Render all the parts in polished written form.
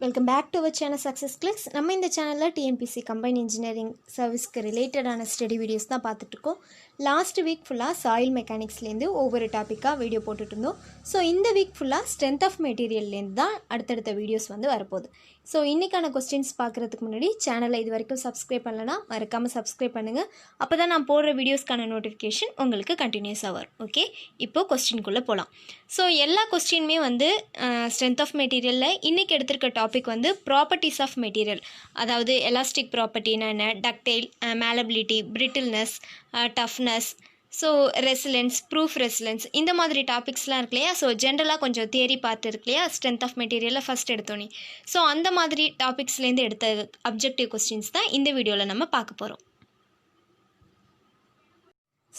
Welcome back to our channel success clicks. நம்ம இந்த சேனலில் டிஎன்பிசி கம்பைன் இன்ஜினியரிங் சர்வீஸ்க்கு ரிலேட்டடான ஸ்டடி வீடியோஸ் தான் பார்த்துட்ருக்கோம். லாஸ்ட் வீக் ஃபுல்லாக சாயில் மெக்கானிக்ஸ்லேருந்து ஒவ்வொரு டாப்பிக்காக வீடியோ போட்டுட்ருந்தோம். ஸோ இந்த வீக் ஃபுல்லாக ஸ்ட்ரென்த் ஆஃப் மெட்டீரியல்லேருந்து தான் அடுத்தடுத்த வீடியோஸ் வரப்போகுது. ஸோ இன்றைக்கான கொஸ்டின்ஸ் பார்க்குறதுக்கு முன்னாடி சேனலை இது வரைக்கும் சப்ஸ்கிரைப் பண்ணலன்னா மறக்காமல் சப்ஸ்கிரைப் பண்ணுங்கள். அப்போ தான் நான் போடுற வீடியோஸ்க்கான நோட்டிஃபிகேஷன் உங்களுக்கு கண்டினியூஸாக வரும். ஓகே, இப்போது கொஸ்டின்குள்ளே போகலாம். ஸோ எல்லா கொஸ்டினுமே ஸ்ட்ரென்த் ஆஃப் மெட்டீரியலில் இன்றைக்கி எடுத்திருக்க டாபிக் ப்ராப்பர்ட்டிஸ் ஆஃப் மெட்டீரியல், அதாவது எலாஸ்டிக் ப்ராப்பர்ட்டினா என்ன, ductile, malleability, brittleness, toughness, so resilience, proof resilience, இந்த மாதிரி டாபிக்ஸ்லாம் இருக்கு இல்லையா. ஸோ ஜென்ரலாக கொஞ்சம் தியரி பார்த்து இருக்கு இல்லையா ஸ்ட்ரென்த் ஆஃப் மெட்டீரியலில் ஃபஸ்ட் எடுத்தோன்னே. ஸோ அந்த மாதிரி டாபிக்ஸ்லேருந்து எடுத்த அப்ஜெக்டிவ் கொஸ்டின்ஸ் தான் இந்த வீடியோவில் நம்ம பார்க்க போகிறோம்.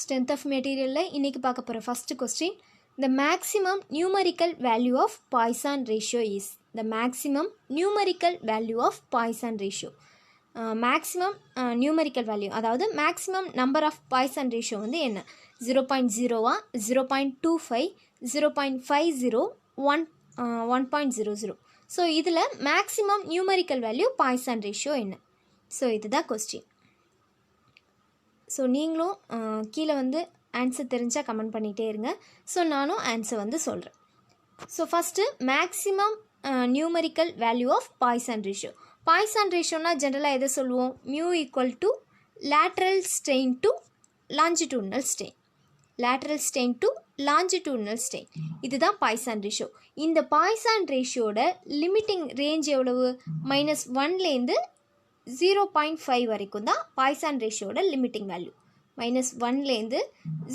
ஸ்ட்ரென்த் ஆஃப் மெட்டீரியலில் இன்றைக்கி பார்க்க போகிற first question, the maximum numerical value of Poisson ratio is. The maximum numerical value of Poisson ratio. Maximum numerical value, அதாவது maximum number of Poisson ratio என்ன, 0.0, 0.25, 0.50, 1.00. ஸோ இதில் maximum numerical value Poisson ratio என்ன? So இதுதான் question. So நீங்களும் கீழே answer தெரிஞ்சால் comment பண்ணிகிட்டே இருங்க. ஸோ நானும் ஆன்சர் சொல்கிறேன். So first maximum numerical value of Poisson ratio. Poisson ரேஷியோனா ஜென்ரலாக எதை சொல்லுவோம், mu equal to lateral strain to longitudinal strain, lateral strain to longitudinal strain, இதுதான் பாய்சான் ரேஷியோ. இந்த பாய்சான் ரேஷியோட லிமிட்டிங் ரேஞ்ச் எவ்வளவு, -1லேருந்து 0.5 வரைக்கும் தான் பாய்சான் ரேஷியோட லிமிட்டிங் வேல்யூ. -1லேருந்து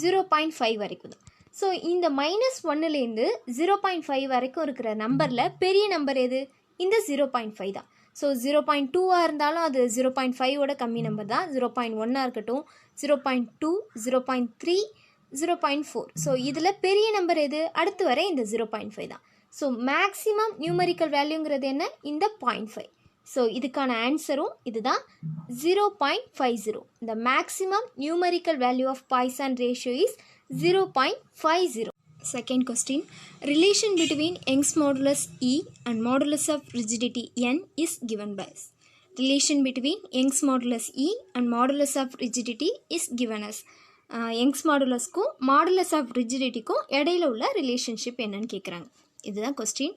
0.5 வரைக்கும் தான். ஸோ இந்த -1லேருந்து 0.5 வரைக்கும் இருக்கிற நம்பரில் பெரிய நம்பர் எது, இந்த 0.5 தான். ஸோ 0.2ஆக இருந்தாலும் அது 0.5ஓட கம்மி நம்பர் தான். 0.1ஆக இருக்கட்டும், 0.2, 0.3, 0.4. ஸோ இதில் பெரிய நம்பர் எது, அடுத்து வர இந்த 0.5 தான். ஸோ மேக்ஸிமம் நியூமரிக்கல் வேல்யூங்கிறது என்ன, இந்த 0.5. ஸோ இதுக்கான ஆன்சரும் இதுதான், 0.50. The maximum numerical value of Poisson ratio is 0.50. Second question, relation between Young's modulus E and modulus of rigidity N is given by us. Relation between Young's modulus E and modulus of rigidity is given as. Young's modulusக்கும் modulus of rigidityக்கும் இடையில உள்ள relationship என்னன்னு கேட்குறாங்க. இதுதான் question.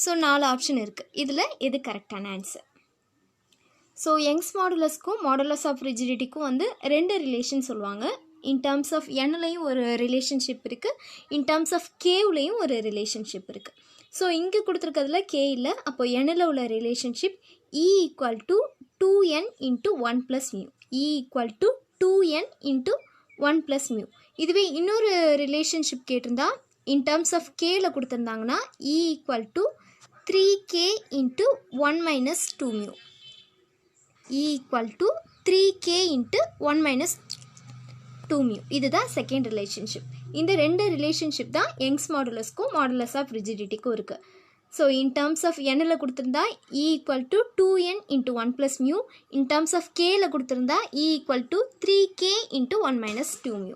So 4 option இருக்குது, இதில் எது கரெக்டான answer. So Young's மாடுலஸ்க்கும் மாடுலஸ் ஆஃப் ரிஜிடிட்டிக்கும் 2 ரிலேஷன் சொல்லுவாங்க. இன் டேர்ம்ஸ் ஆஃப் என்லையும் ஒரு ரிலேஷன்ஷிப் இருக்குது, இன் டேர்ம்ஸ் ஆஃப் கேவ்லையும் ஒரு ரிலேஷன்ஷிப் இருக்குது. ஸோ இங்கே கொடுத்துருக்கிறதுல கே இல்லை, அப்போ எண்ணில் உள்ள relationship E equal to 2n into 1 + μ, E equal to 2n into 1 + μ. இதுவே இன்னொரு ரிலேஷன்ஷிப் கேட்டிருந்தா இன் டேர்ம்ஸ் ஆஃப் கேல கொடுத்துருந்தாங்கன்னா E equal to 3k into 1 - 2μ, E equal to 3k into 1 - 2μ. இதுதான் செகண்ட் ரிலேஷன்ஷிப். இந்த 2 ரிலேஷன்ஷிப் தான் யங்ஸ் மாடுலஸ்க்கும் மாடுலஸ் ஆஃப் ரிஜிடிட்டிக்கும் இருக்குது. ஸோ இன் டேர்ம்ஸ் ஆஃப் எண்ணில் கொடுத்துருந்தா E equal to 2n into 1 + μ, in terms of கேல கொடுத்துருந்தா E equal to 3k into 1 - 2μ.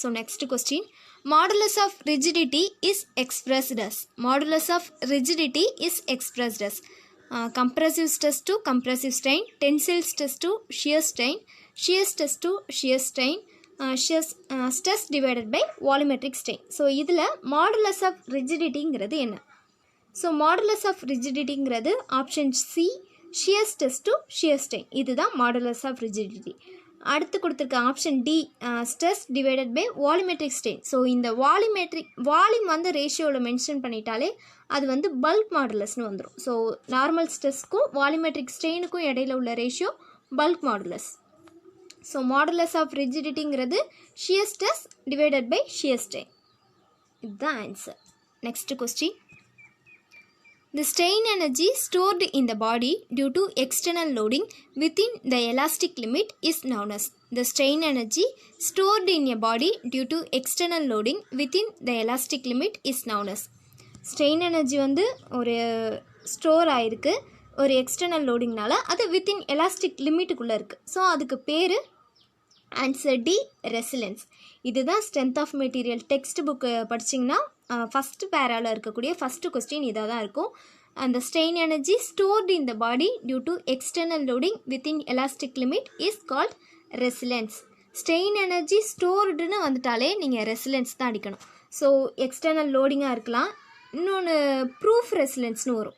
So next question, modulus of rigidity is expressed as. Modulus of rigidity is expressed as compressive stress to compressive strain, tensile stress to shear strain, shear stress to shear strain, stress divided by volumetric strain. So இதில் modulus of ரிஜிடிட்டிங்கிறது என்ன. So modulus of ரிஜிடிட்டிங்கிறது option C, shear stress to shear strain, இதுதான் மாடுலஸ் of ரிஜிடிட்டி. அடுத்து கொடுத்துருக்க option D, stress divided by volumetric strain. So இந்த வால்யூம் ரேஷியோவில் மென்ஷன் பண்ணிட்டாலே அது பல்க் மாடுலஸ்னு வந்துடும். ஸோ நார்மல் ஸ்ட்ரெஸ்க்கும் வால்யூமெட்ரிக் ஸ்ட்ரெயினுக்கும் இடையில உள்ள ratio bulk modulus. So modulus of ரிஜிடிட்டிங்கிறது shear stress divided by shear strain, இதுதான் answer. Next question, the strain energy stored in the body due to external loading within the elastic limit is known as. The strain energy stored in a body due to external loading within the elastic limit is known as. strain energy ஒரு store ஆகிருக்கு ஒரு external லோடிங்னால, அது within elastic லிமிட்டுக்குள்ளே இருக்குது. So அதுக்கு பேர் answer D, resilience. இதுதான் strength of material text book படிச்சிங்கன்னா first பேராவில் இருக்கக்கூடிய ஃபஸ்ட்டு கொஸ்டின் இதாக தான் இருக்கும். and the strain energy stored in the body due to external loading within elastic limit is called resilience. strain energy storedனு வந்துட்டாலே நீங்கள் resilience தான் அடிக்கணும். ஸோ எக்ஸ்டர்னல் லோடிங்காக இருக்கலாம். இன்னொன்று ப்ரூஃப் ரெசிலென்ஸ்னு வரும்.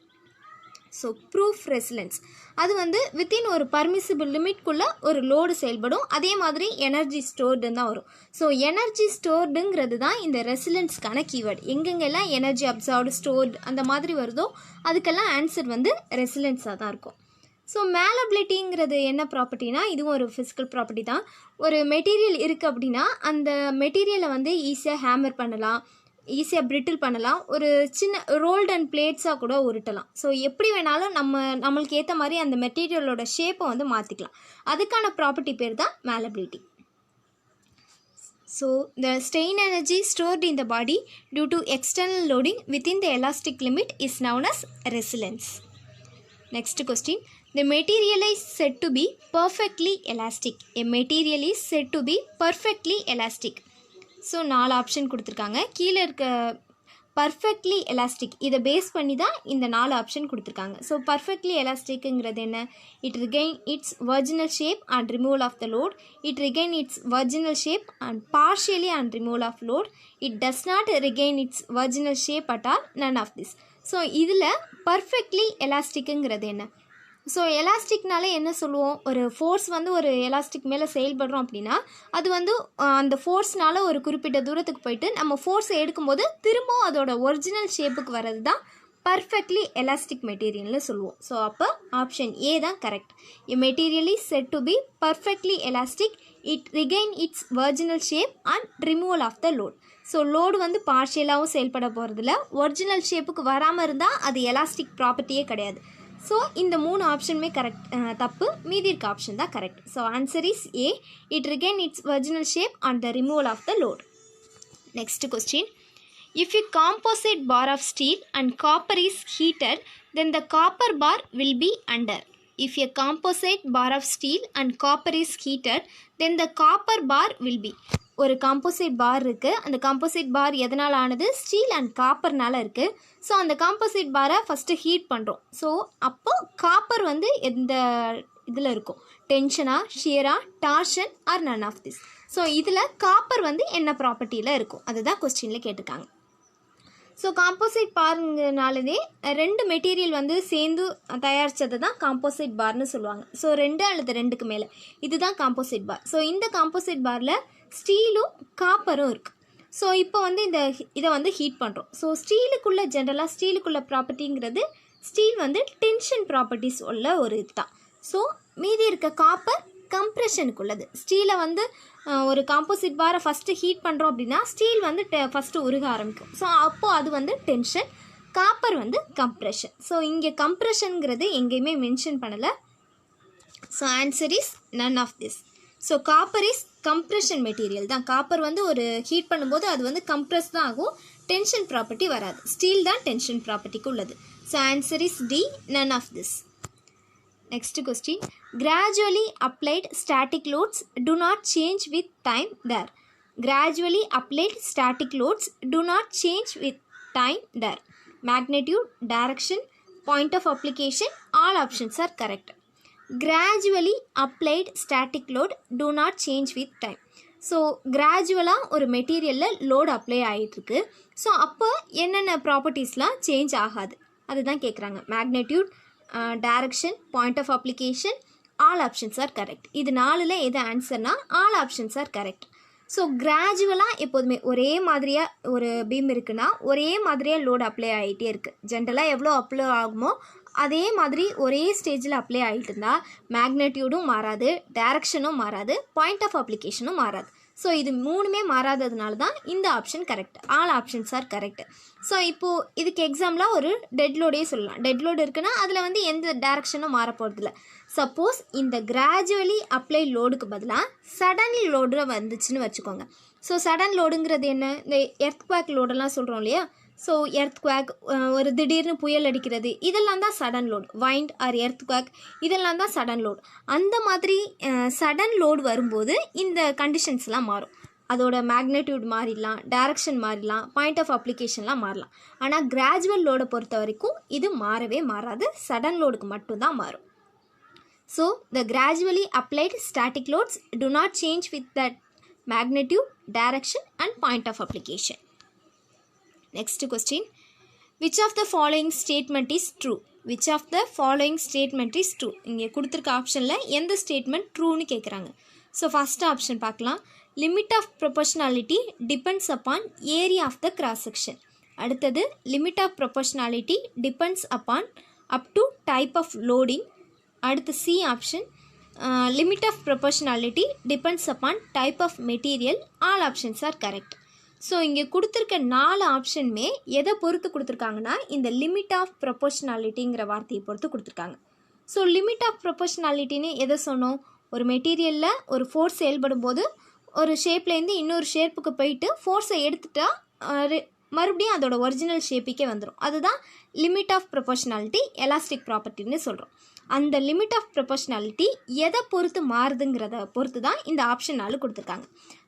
ஸோ ப்ரூஃப் ரெசிலென்ஸ் அது வந்து வித்தின் ஒரு பர்மிசிபிள் லிமிட்குள்ளே ஒரு லோடு செயல்படும். அதே மாதிரி எனர்ஜி ஸ்டோர்டுன்னு தான் வரும். ஸோ எனர்ஜி ஸ்டோர்டுங்கிறது தான் இந்த ரெசிலென்ஸ்க்கான கீவேர்டு. எங்கெங்கெல்லாம் எனர்ஜி அப்சார்ப்டு ஸ்டோர்டு அந்த மாதிரி வருதோ அதுக்கெல்லாம் ஆன்சர் வந்து ரெசிலென்ஸாக தான் இருக்கும். ஸோ மேலபிலிட்டிங்கிறது என்ன ப்ராப்பர்ட்டினா, இதுவும் ஒரு ஃபிசிக்கல் ப்ராப்பர்ட்டி தான். ஒரு மெட்டீரியல் இருக்குது அப்படின்னா அந்த மெட்டீரியலை வந்து ஈஸியாக ஹேமர் பண்ணலாம், ஈஸியாக பிரிட்டில் பண்ணலாம், ஒரு சின்ன ரோல்ட் அண்ட் பிளேட்ஸாக கூட உருட்டலாம். ஸோ எப்படி வேணாலும் நம்மளுக்கு ஏற்ற மாதிரி அந்த மெட்டீரியலோட ஷேப்பை வந்து மாற்றிக்கலாம். அதுக்கான ப்ராப்பர்ட்டி பேர் தான் malleability. So the strain energy stored in the body due to external loading within the elastic limit is known as resilience. Next question. The material is said to be perfectly elastic. A material is said to be perfectly elastic. So 4 option கொடுத்துருக்காங்க. கீழே இருக்க perfectly elastic இதை base பண்ணி தான் இந்த 4 option கொடுத்துருக்காங்க. So perfectly எலாஸ்டிக்குங்கிறது என்ன? It regain its original shape and removal of the load. It regain its original shape and partially and removal of load. It does not regain its original shape at all, none of this. So இதில் perfectly எலாஸ்டிக்குங்கிறது என்ன? So எலாஸ்டிக்னாலே என்ன சொல்லுவோம்? ஒரு force வந்து ஒரு elastic மேலே செயல்படுறோம் அப்படின்னா அது வந்து அந்த ஃபோர்ஸ்னால ஒரு குறிப்பிட்ட தூரத்துக்கு போயிட்டு நம்ம ஃபோர்ஸை எடுக்கும்போது திரும்பவும் அதோட ஒரிஜினல் ஷேப்புக்கு வர்றது தான் பர்ஃபெக்ட்லி எலாஸ்டிக் மெட்டீரியல்னு சொல்லுவோம். ஸோ அப்போ ஆப்ஷன் ஏ தான் correct. A material is set to be perfectly elastic. It regain its original shape and removal of the load. So load வந்து பார்ஷியலாகவும் செயல்பட போகிறதில்ல, ஒரிஜினல் ஷேப்புக்கு வராமல் இருந்தால் அது எலாஸ்டிக் ப்ராப்பர்ட்டியே கிடையாது. ஸோ இந்த 3 ஆப்ஷனுமே கரெக்ட் தப்பு, மீதி இருக்க ஆப்ஷன் தான் correct. So answer is A. It regain its original shape and the removal of the load. Next question. If a composite bar of steel and copper is heated then the copper bar will be under. If a composite bar of steel and copper is heated, then the copper bar will be. ஒரு composite பார் இருக்குது. அந்த composite பார் எதனால் ஆனது? Steel and காப்பர்னால் இருக்குது. So அந்த composite பாரை first heat பண்ணுறோம். So அப்போது காப்பர் வந்து எந்த இதில் இருக்கும்? டென்ஷனாக, ஷியராக, torsion or none of this. So இதில் காப்பர் வந்து என்ன ப்ராப்பர்ட்டியில் இருக்கும் அதுதான் கொஸ்டினில் கேட்டிருக்காங்க. ஸோ காம்போசிட் பார்னாலே 2 மெட்டீரியல் வந்து சேர்ந்து தயாரித்தது தான் காம்போசிட் பார்னு சொல்லுவாங்க. ஸோ 2 அல்லது 2க்கு மேலே இதுதான் காம்போசிட் பார். ஸோ இந்த காம்போசிட் பாரில் ஸ்டீலும் காப்பரும் இருக்குது. ஸோ இப்போ வந்து இதை வந்து ஹீட் பண்ணுறோம். ஸோ ஜென்ரலாக ஸ்டீலுக்குள்ள ப்ராப்பர்ட்டிங்கிறது ஸ்டீல் வந்து டென்ஷன் ப்ராப்பர்ட்டிஸ் உள்ள ஒரு இதுதான். ஸோ மீதி இருக்க காப்பர் கம்ப்ரெஷனுக்குள்ளது. ஸ்டீலை வந்து ஒரு காம்போசிட் பாரை ஃபஸ்ட்டு ஹீட் பண்ணுறோம் அப்படின்னா ஸ்டீல் வந்து ஃபஸ்ட்டு உருக ஆரம்பிக்கும். ஸோ அப்போது அது வந்து டென்ஷன், காப்பர் வந்து கம்ப்ரெஷன். ஸோ இங்கே கம்ப்ரெஷனுங்கிறது எங்கேயுமே மென்ஷன் பண்ணலை. So answer is none of this. So copper is compression material தான். காப்பர் வந்து ஒரு ஹீட் பண்ணும்போது அது வந்து கம்ப்ரெஸ் தான் ஆகும், டென்ஷன் ப்ராப்பர்ட்டி வராது. ஸ்டீல் தான் டென்ஷன் ப்ராப்பர்ட்டிக்கு உள்ளது. So answer is D, none of this. Next question. Gradually applied static loads do not change with time there. Gradually applied static loads do not change with time there. Magnitude, direction, point of application, all options are correct. Gradually applied static load do not change with time. So கிராஜுவலாக ஒரு மெட்டீரியலில் load apply ஆகிட்டுருக்கு. So அப்போ என்னென்ன ப்ராப்பர்ட்டிஸ்லாம் change ஆகாது அதுதான் கேட்குறாங்க. Magnitude, direction, point of application, all options are correct. இது 4ல் எது ஆன்சர்னா all options are correct. So கிராஜுவலாக எப்போதுமே ஒரே மாதிரியாக ஒரு பீம் இருக்குன்னா ஒரே மாதிரியாக லோடு அப்ளை ஆகிட்டே இருக்குது. ஜென்ரலாக எவ்வளோ அப்ளை ஆகுமோ அதே மாதிரி ஒரே ஸ்டேஜில் அப்ளை ஆகிட்டு இருந்தால் மேக்னெட்யூடும் மாறாது, டைரக்ஷனும் மாறாது, பாயிண்ட் ஆஃப் அப்ளிகேஷனும் மாறாது. ஸோ இது 3மே மாறாததுனால தான் இந்த option correct. All options are correct. So இப்போது இதுக்கு எக்ஸாம்பிளாக ஒரு டெட் லோடே சொல்லலாம். டெட் லோடு இருக்குன்னா அதில் வந்து எந்த டைரக்ஷனும் மாற போகிறதில்ல. சப்போஸ் இந்த கிராஜுவலி அப்ளை லோடுக்கு பதிலாக சடன் லோடு வந்துச்சுன்னு வச்சுக்கோங்க. ஸோ சடன் லோடுங்கிறது என்ன? இந்த எர்த்குவேக் லோடெல்லாம் சொல்கிறோம் இல்லையா? ஸோ எர்த்குவேக், ஒரு திடீர்னு புயல் அடிக்கிறது, இதெல்லாம் தான் sudden load. Wind or earthquake இதெல்லாம் தான் சடன் லோடு. அந்த மாதிரி சடன் லோடு வரும்போது இந்த கண்டிஷன்ஸ்லாம் மாறும். அதோட மேக்னெட்யூட் மாறிடலாம், டைரக்ஷன் மாறிடலாம், பாயிண்ட் ஆஃப் அப்ளிகேஷன்லாம் மாறலாம். ஆனால் கிராஜுவல் லோடை பொறுத்த வரைக்கும் இது மாறவே மாறாது, சடன் லோடுக்கு மட்டும்தான் மாறும். So the gradually applied static loads to not change with that magnitude, direction and point of application. Next question. Which of the following statement is true? Which of the following statement is true? இங்கே கொடுத்துருக்க ஆப்ஷனில் எந்த statement ட்ரூன்னு கேட்குறாங்க. So first option பார்க்கலாம். Limit of proportionality depends upon area of the cross section. அடுத்தது limit of proportionality depends upon up to type of loading. அடுத்து C option limit of proportionality depends upon type of material. All options are correct. So இங்கே கொடுத்துருக்க 4 ஆப்ஷனுமே எதை பொறுத்து கொடுத்துருக்காங்கன்னா இந்த limit of ப்ரொபோஷனாலிட்டிங்கிற வார்த்தையை பொறுத்து கொடுத்துருக்காங்க. ஸோ லிமிட் ஆஃப் ப்ரொபோஷனாலிட்டின்னு எதை சொன்னோம்? ஒரு மெட்டீரியலில் ஒரு ஃபோர்ஸ் செயல்படும் போது ஒரு ஷேப்லேருந்து இன்னொரு ஷேப்புக்கு போயிட்டு ஃபோர்ஸை எடுத்துட்டா மறுபடியும் அதோட ஒரிஜினல் ஷேப்புக்கே வந்துடும். அதுதான் லிமிட் ஆஃப் ப்ரொபோஷனாலிட்டி, எலாஸ்டிக் ப்ராப்பர்ட்டின்னு சொல்கிறோம். அந்த லிமிட் ஆஃப் ப்ரொபோஷனாலிட்டி எதை பொறுத்து மாறுதுங்கிறத பொறுத்து தான் இந்த ஆப்ஷன் 4 கொடுத்துருக்காங்க.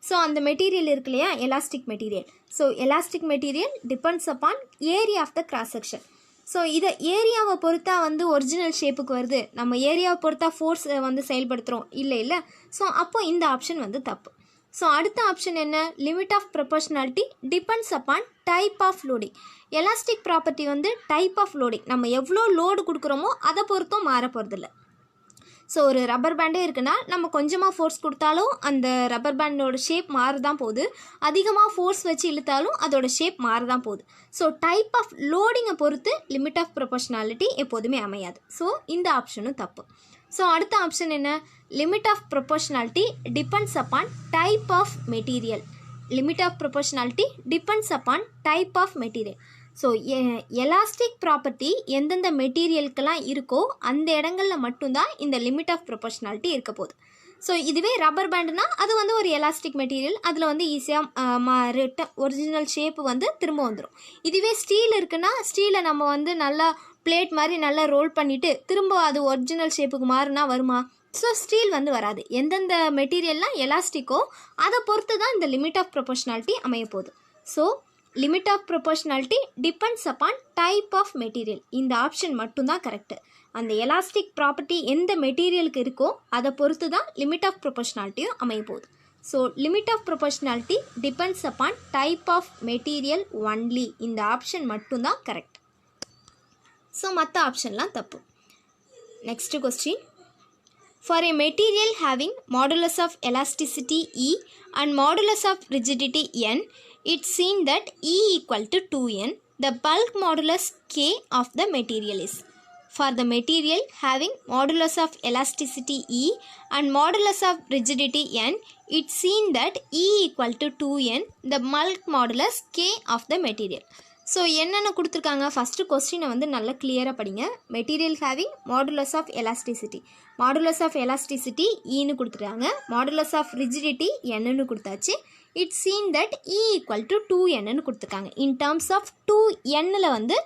ஸோ அந்த மெட்டீரியல் இருக்கு இல்லையா, elastic material. So elastic material depends upon area of the cross section. So இதை ஏரியாவை பொறுத்தா வந்து ஒரிஜினல் ஷேப்புக்கு வருது, நம்ம ஏரியாவை பொறுத்தா ஃபோர்ஸை வந்து செயல்படுத்துகிறோம் இல்லை. ஸோ அப்போ இந்த ஆப்ஷன் வந்து தப்பு. ஸோ அடுத்த ஆப்ஷன் என்ன? Limit of proportionality depends upon type of loading. Elastic property வந்து டைப் ஆஃப் லோடிங், நம்ம எவ்வளோ லோடு கொடுக்குறோமோ அதை பொறுத்தும் மாற போகிறதில்ல. ஸோ ஒரு ரப்பர் பேண்டே இருக்குன்னா நம்ம கொஞ்சமாக ஃபோர்ஸ் கொடுத்தாலும் அந்த ரப்பர் பேண்டோட ஷேப் மாறுதான் போகுது, அதிகமாக ஃபோர்ஸ் வச்சு இழுத்தாலும் அதோட ஷேப் மாறுதான் போகுது. ஸோ டைப் ஆஃப் லோடிங்கை பொறுத்து லிமிட் ஆஃப் ப்ரொபோஷனாலிட்டி எப்போதுமே அமையாது. ஸோ இந்த ஆப்ஷனும் தப்பு. ஸோ அடுத்த ஆப்ஷன் என்ன? Limit of proportionality depends upon type of material. Limit of proportionality depends upon type of material. So elastic property எந்தெந்த மெட்டீரியலுக்கெல்லாம் இருக்கோ அந்த இடங்களில் மட்டும்தான் இந்த லிமிட் ஆஃப் ப்ரொபோஷனாலிட்டி இருக்க போகுது. ஸோ இதுவே ரப்பர் பேண்டுனா அது வந்து ஒரு எலாஸ்டிக் மெட்டீரியல், அதில் வந்து ஈஸியாக ஒரிஜினல் ஷேப்பு வந்து திரும்ப வந்துடும். இதுவே ஸ்டீல் இருக்குன்னா ஸ்டீலை நம்ம வந்து நல்லா பிளேட் மாதிரி நல்லா ரோல் பண்ணிவிட்டு திரும்ப அது ஒரிஜினல் ஷேப்புக்கு மாறினா வருமா? ஸோ ஸ்டீல் வந்து வராது. எந்தெந்த மெட்டீரியல்லாம் எலாஸ்டிக்கோ அதை பொறுத்து தான் இந்த லிமிட் ஆஃப் ப்ரொபோஷனாலிட்டி அமைய போகுது. So limit of proportionality depends upon type of material. இந்த ஆப்ஷன் மட்டும்தான் கரெக்டு. அந்த எலாஸ்டிக் ப்ராப்பர்ட்டி எந்த மெட்டீரியலுக்கு இருக்கோ அதை பொறுத்து தான் லிமிட் ஆஃப் ப்ரொபோஷனாலிட்டியும் அமைய போகுது. So limit of proportionality depends upon type of material only. இந்த ஆப்ஷன் மட்டும்தான் கரெக்ட். ஸோ மற்ற ஆப்ஷன்லாம் தப்பு. Next question. For a material having modulus of elasticity E and modulus of rigidity N, it's seen that E equal to 2N. The bulk modulus K of the material is. For the material having modulus of elasticity E and modulus of rigidity N, it's seen that E equal to 2N. The bulk modulus K of the material. So என்னென்ன கொடுத்துருக்காங்க? First கொஸ்டினை வந்து நல்லா கிளியராக படிங்க. Material having modulus of elasticity, modulus of elasticity ஈன்னு கொடுத்துருக்காங்க, modulus of rigidity என்னன்னு கொடுத்தாச்சு. It's seen that E equal to 2Nன்னு கொடுத்துருக்காங்க. இன் டேர்ம்ஸ் ஆஃப் 2Nனில் வந்து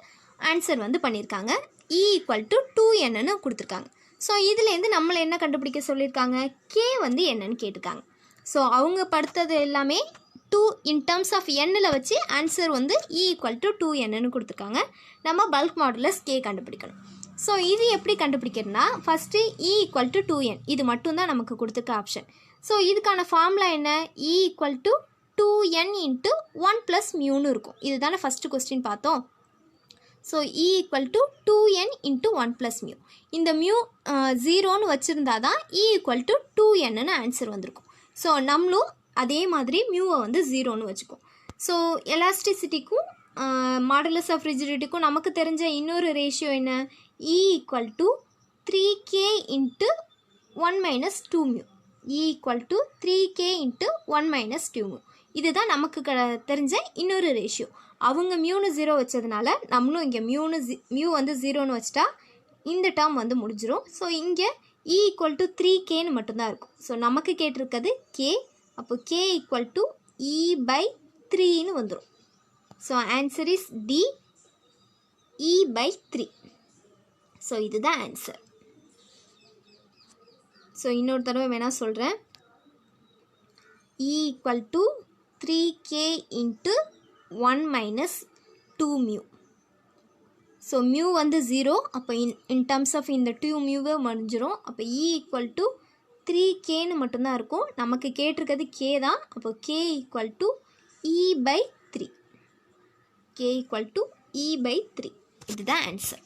ஆன்சர் வந்து பண்ணியிருக்காங்க. இ ஈக்குவல் டு 2Nன்னு கொடுத்துருக்காங்க. ஸோ இதுலேருந்து நம்மளை என்ன கண்டுபிடிக்க சொல்லியிருக்காங்க? கே வந்து என்னன்னு கேட்டிருக்காங்க. ஸோ அவங்க படுத்தது எல்லாமே 2 இன் டேர்ம்ஸ் ஆஃப் எண்ணில் வச்சு ஆன்சர் வந்து இ ஈக்குவல் டு 2Nன்னு கொடுத்துருக்காங்க. நம்ம பல்க் மாடுலஸ் கே கண்டுபிடிக்கணும். ஸோ இது எப்படி கண்டுபிடிக்கிறதுனா first E equal to 2N இது மட்டும்தான் நமக்கு கொடுத்துருக்க ஆப்ஷன். ஸோ இதுக்கான ஃபார்முலா என்ன? E equal to 2N into 1 plus மியூன்னு இருக்கும். இது தானே ஃபஸ்ட்டு கொஸ்டின் பார்த்தோம். So E equal to 2N into 1 plus mu. இந்த மியூ 0ன்னு வச்சுருந்தா தான் இ ஈக்குவல் டு 2Nன்னு ஆன்சர் வந்திருக்கும். ஸோ நம்மளும் அதே மாதிரி மியூவை வந்து 0ன்னு வச்சுக்கும். ஸோ எலாஸ்டிசிட்டிக்கும் மாடுலஸ் ஆஃப் ரிஜிடிட்டிக்கும் நமக்கு தெரிஞ்ச இன்னொரு ரேஷியோ என்ன? E equal to 3K into 1 minus 2 mu. E equal to 3K into 1 minus 2 mu. இதுதான் நமக்கு தெரிஞ்ச இன்னொரு ரேஷியோ. அவங்க மியூன்னு 0 வச்சதுனால நம்மளும் இங்கே மியூ வந்து 0ன்னு வச்சுட்டா இந்த டேர்ம் வந்து முடிஞ்சிடும். ஸோ இங்கே இ ஈக்குவல் டு 3Kன்னு மட்டும்தான் இருக்கும். ஸோ நமக்கு கேட்டிருக்கிறது கே. அப்போ k equal to E by 3ன்னு வந்துடும். So answer is D, E by 3. So இதுதான் ஆன்சர். ஸோ இன்னொரு தடவை வேணால் சொல்கிறேன். E equal to 3k into 1 minus 2 mu. So mu வந்து 0, அப்போ இன் டர்ம்ஸ் ஆஃப் இந்த 2 மியூவே முடிஞ்சிடும். அப்போ E ஈக்குவல் டு 3kன்னு மட்டும்தான் இருக்கும். நமக்கு கேட்டிருக்கிறது k தான். அப்போ k equal to E/3. k equal to E/3. இதுதான் answer.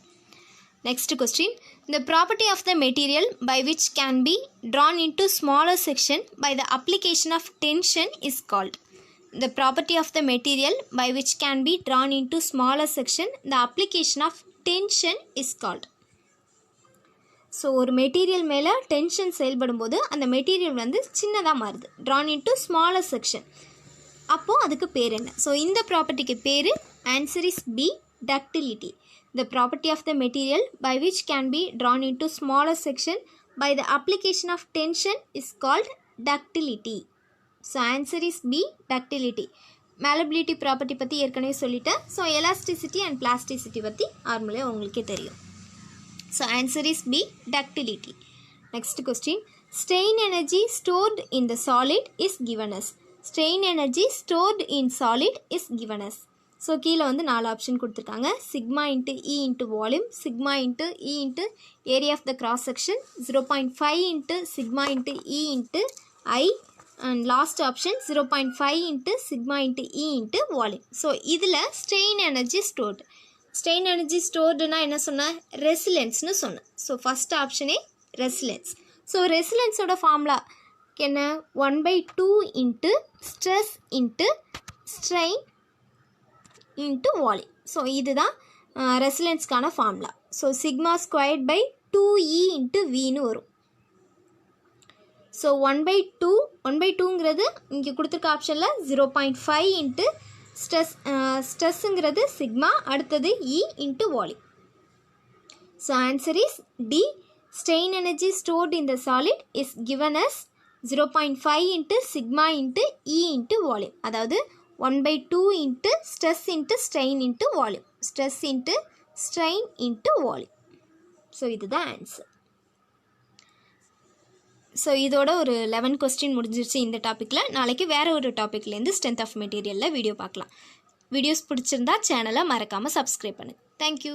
Next question. The property of the material by which can be drawn into smaller section by the application of tension is called. The property of the material by which can be drawn into smaller section, the application of tension is called. So ஒரு material மேலே tension செயல்படும் போது அந்த material வந்து சின்னதாக மாறுது, drawn into smaller section. அப்போது அதுக்கு பேர் என்ன? ஸோ இந்த ப்ராப்பர்ட்டிக்கு பேர் answer is B, ductility. The property of the material by which can be drawn into smaller section by the application of tension is called ductility. So answer is B, ductility. Malleability property பற்றி ஏற்கனவே சொல்லிட்டேன். So elasticity and plasticity பற்றி நார்மலே உங்களுக்கே தெரியும். So answer is B, ductility. Next question. Strain energy stored in the solid is given as. Strain energy stored in solid is given as. So கீழே வந்து 4 option கொடுத்துருக்காங்க. Sigma into E into volume, sigma into E into area of the cross section, 0.5 into sigma into E into I, and last option 0.5 into sigma into E into volume. So இதில் strain energy stored. Strain energy ஸ்டோர்டுனா என்ன சொன்னேன்? ரெசிலென்ஸ்னு சொன்னேன். So first ஆப்ஷனே ரெசிலென்ஸ். So ரெசிலென்ஸோட formula என்ன? 1/2 into stress into strain into volume. So இதுதான் ரெசிலென்ஸ்க்கான formula. So sigma squared by 2E into வின்னு வரும். ஸோ 1/2ங்கிறது இங்கே கொடுத்துருக்க ஆப்ஷனில் 0.5 இன்ட்டு ஸ்ட்ரெஸ்ஸுங்கிறது சிக்மா, அடுத்தது E into volume. So answer is D. Strain energy stored in the solid is given as 0.5 into sigma into E into volume. அதாவது 1/2 into stress into strain into volume, stress into strain into volume. So இதுதான் answer. So இதோட ஒரு 11 question முடிஞ்சிருச்சு இந்த டாப்பிக்கில். நாளைக்கு வேறு ஒரு டாப்பிக்லேருந்து ஸ்ட்ரென்த் ஆஃப் மெட்டீரியலில் வீடியோ பார்க்கலாம். வீடியோஸ் பிடிச்சிருந்தா சேனலை மறக்காமல் சப்ஸ்கிரைப் பண்ணுங்கள். தேங்க்யூ.